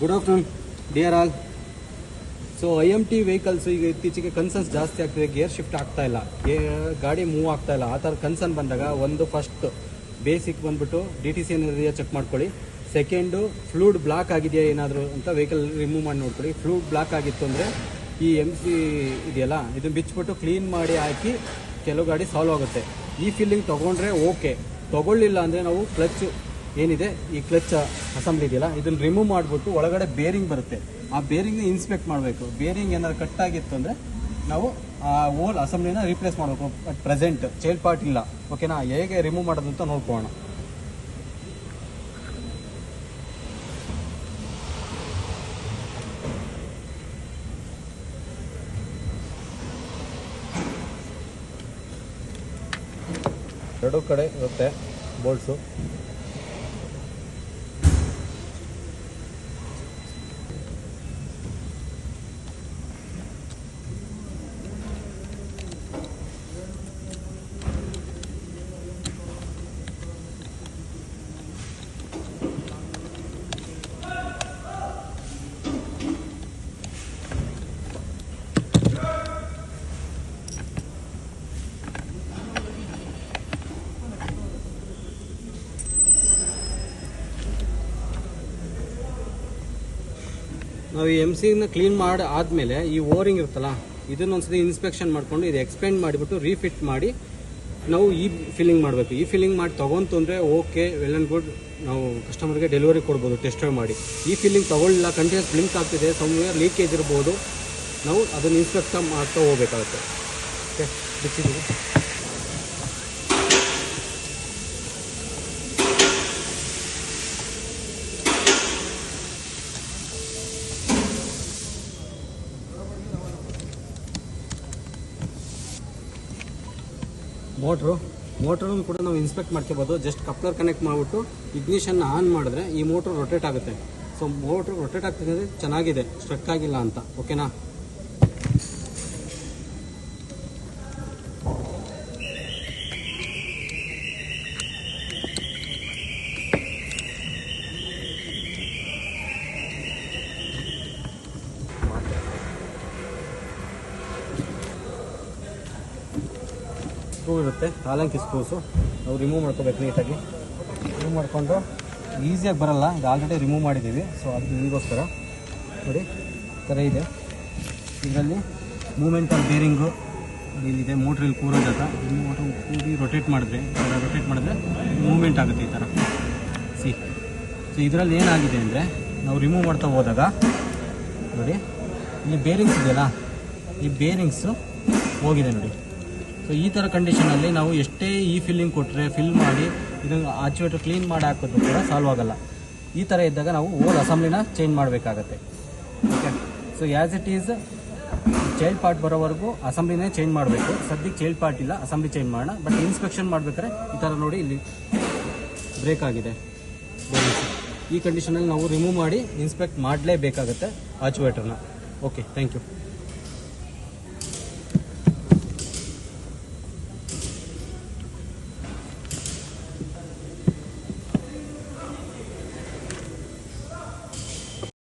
Good afternoon dear all. So IMT vehicles ಈಗ ಇತ್ತೀಚೆಗೆ concerns ಜಾಸ್ತಿ ಆಗ್ತಿದೆ. ಗೇರ್ ಶಿಫ್ಟ್ ಆಗ್ತಾ ಇಲ್ಲ, ಗಾಡಿ ಮೂವ್ ಆಗ್ತಾ ಇಲ್ಲ. ಆ ಥರ ಕನ್ಸರ್ನ್ ಬಂದಾಗ ಒಂದು ಫಸ್ಟ್ ಬೇಸಿಕ್ ಬಂದ್ಬಿಟ್ಟು DTC ಏನಿದೆಯಾ ಚೆಕ್ ಮಾಡ್ಕೊಳ್ಳಿ. ಸೆಕೆಂಡು ಫ್ಲೂಡ್ ಬ್ಲಾಕ್ ಆಗಿದೆಯಾ ಏನಾದರೂ ಅಂತ ವೆಹಿಕಲ್ ರಿಮೂವ್ ಮಾಡಿ ನೋಡ್ಕೊಳ್ಳಿ. ಫ್ಲೂಡ್ ಬ್ಲಾಕ್ ಆಗಿತ್ತು ಅಂದರೆ ಈ MC ಇದೆಯಲ್ಲ ಇದನ್ನು ಬಿಚ್ಚಿಬಿಟ್ಟು ಕ್ಲೀನ್ ಮಾಡಿ ಹಾಕಿ ಕೆಲವು ಗಾಡಿ ಸಾಲ್ವ್ ಆಗುತ್ತೆ. ಈ ಫೀಲಿಂಗ್ ತೊಗೊಂಡ್ರೆ ಓಕೆ, ತೊಗೊಳ್ಳಿಲ್ಲ ಅಂದರೆ ನಾವು ಕ್ಲಚ್ ಏನಿದೆ ಈ ಕ್ಲಚ್ ಅಸೆಂಬ್ಲಿ ಇದೆಯಲ್ಲ ಇದನ್ನು ರಿಮೂವ್ ಮಾಡಿಬಿಟ್ಟು ಒಳಗಡೆ ಬೇರಿಂಗ್ ಬರುತ್ತೆ, ಆ ಬೇರಿಂಗ್ನ ಇನ್ಸ್ಪೆಕ್ಟ್ ಮಾಡಬೇಕು. ಬೇರಿಂಗ್ ಏನಾದ್ರು ಕಟ್ ಆಗಿತ್ತು ಅಂದರೆ ನಾವು ಆ ಓಲ್ ಅಸೆಂಬ್ಲಿನ ರೀಪ್ಲೇಸ್ ಮಾಡಬೇಕು. ಅಟ್ ಪ್ರೆಸೆಂಟ್ ಚೈಲ್ಡ್ ಪಾರ್ಟ್ ಇಲ್ಲ. ಓಕೆನಾ, ಹೇಗೆ ರಿಮೂವ್ ಮಾಡೋದು ಅಂತ ನೋಡ್ಕೊಳ್ಳೋಣ. ಎರಡು ಕಡೆ ಇರುತ್ತೆ ಬೋಲ್ಟ್ಸು. ನಾವು ಈ MC ಕ್ಲೀನ್ ಮಾಡಿ ಆದಮೇಲೆ ಈ ಓರಿಂಗ್ ಇರುತ್ತಲ್ಲ ಇದನ್ನೊಂದ್ಸತಿ ಇನ್ಸ್ಪೆಕ್ಷನ್ ಮಾಡಿಕೊಂಡು ಇದು ಎಕ್ಸ್ಪೆಂಡ್ ಮಾಡಿಬಿಟ್ಟು ರೀಫಿಟ್ ಮಾಡಿ ನಾವು ಈ ಫಿಲ್ಲಿಂಗ್ ಮಾಡಬೇಕು. ಈ ಫಿಲ್ಲಿಂಗ್ ಮಾಡಿ ತೊಗೊಂತು ಅಂದರೆ ಓಕೆ, ವೆಲ್ ಆ್ಯಂಡ್ ಗುಡ್, ನಾವು ಕಸ್ಟಮರ್ಗೆ ಡೆಲಿವರಿ ಕೊಡ್ಬೋದು ಟೆಸ್ಟ್ ಮಾಡಿ. ಈ ಫಿಲ್ಲಿಂಗ್ ತೊಗೊಳ್ಳಿಲ್ಲ, ಕಂಟಿನ್ಯೂಸ್ ಬ್ಲಿಂಕ್ ಆಗ್ತಿದೆ, ಸಮ್ವೇರ್ ಲೀಕೇಜ್ ಇರ್ಬೋದು, ನಾವು ಅದನ್ನು ಇನ್ಸ್ಪೆಕ್ಟ್ ಮಾಡ್ತಾ ಹೋಗ್ಬೇಕಾಗುತ್ತೆ. ಓಕೆ, ಬಿಚ್ಚಿದ್ದೀವಿ. ಮೋಟ್ರನ್ನು ಕೂಡ ನಾವು ಇನ್ಸ್ಪೆಕ್ಟ್ ಮಾಡ್ಕೋಬೋದು. ಜಸ್ಟ್ ಕಪ್ಲರ್ ಕನೆಕ್ಟ್ ಮಾಡಿಬಿಟ್ಟು ಇಗ್ನಿಷನ್ ಆನ್ ಮಾಡಿದ್ರೆ ಈ ಮೋಟ್ರ್ ರೊಟೇಟ್ ಆಗುತ್ತೆ. ಸೊ ಮೋಟ್ರ್ ರೊಟೇಟ್ ಆಗ್ತಿದೆ ಅಂದರೆ ಚೆನ್ನಾಗಿದೆ, ಸ್ಟ್ರಕ್ ಆಗಿಲ್ಲ ಅಂತ. ಓಕೆನಾ, ಸ್ಕ್ರೂ ಇರುತ್ತೆ, ನಾಲ್ಕು ಸ್ಕ್ರೂಸು ನಾವು ರಿಮೂವ್ ಮಾಡ್ಕೋಬೇಕು ನೀಟಾಗಿ. ರಿಮೂವ್ ಮಾಡಿಕೊಂಡು ಈಸಿಯಾಗಿ ಬರಲ್ಲ, ಇದು ಆಲ್ರೆಡಿ ರಿಮೂವ್ ಮಾಡಿದ್ದೀವಿ. ಸೊ ಅದು ನಿಮಗೋಸ್ಕರ ನೋಡಿ ಈ ಥರ ಇದೆ. ಇದರಲ್ಲಿ ಮೂಮೆಂಟ್ ಆಫ್ ಬೇರಿಂಗು ಇಲ್ಲಿದೆ, ಮೋಟ್ರ್ ಇಲ್ಲಿ ಕೂರೋ ಜಾಗ. ಇಲ್ಲಿ ಮೋಟ್ರ್ ಕೂಡಿ ರೊಟೇಟ್ ಮಾಡಿದ್ರೆ ಮೂವ್ಮೆಂಟ್ ಆಗುತ್ತೆ ಈ ಥರ. ಸೊ ಇದರಲ್ಲಿ ಏನಾಗಿದೆ ಅಂದರೆ ನಾವು ರಿಮೂವ್ ಮಾಡ್ತಾ ಹೋದಾಗ ನೋಡಿ ಇಲ್ಲಿ ಬೇರಿಂಗ್ಸ್ ಇದೆಯಲ್ಲ, ಈ ಬೇರಿಂಗ್ಸು ಹೋಗಿದೆ ನೋಡಿ. ಸೊ ಈ ಥರ ಕಂಡೀಷನಲ್ಲಿ ನಾವು ಎಷ್ಟೇ ಈ ಫಿಲ್ಲಿಂಗ್ ಕೊಟ್ಟರೆ ಫಿಲ್ ಮಾಡಿ ಇದನ್ನು ಆಚುವೇಟರ್ ಕ್ಲೀನ್ ಮಾಡಿ ಹಾಕೋದು ಕೂಡ ಸಾಲ್ವ್ ಆಗೋಲ್ಲ. ಈ ಥರ ಇದ್ದಾಗ ನಾವು ಓಲ್ ಅಸೆಂಬ್ಲಿನ ಚೇಂಜ್ ಮಾಡಬೇಕಾಗತ್ತೆ. Okay, so as it is child part ಬರೋವರೆಗೂ ಅಸೆಂಬ್ಲಿನೇ ಚೇಂಜ್ ಮಾಡಬೇಕು. ಸದ್ಯಕ್ಕೆ ಚೈಲ್ಡ್ ಪಾರ್ಟ್ ಇಲ್ಲ, ಅಸೆಂಬ್ಲಿ ಚೇಂಜ್ ಮಾಡೋಣ. ಬಟ್ ಇನ್ಸ್ಪೆಕ್ಷನ್ ಮಾಡಬೇಕಾದ್ರೆ ಈ ಥರ ನೋಡಿ ಇಲ್ಲಿ ಬ್ರೇಕ್ ಆಗಿದೆ. ಈ ಕಂಡೀಷನಲ್ಲಿ ನಾವು ರಿಮೂವ್ ಮಾಡಿ ಇನ್ಸ್ಪೆಕ್ಟ್ ಮಾಡಲೇಬೇಕಾಗತ್ತೆ ಆಚುವೇಟರ್ನ. Okay, thank you.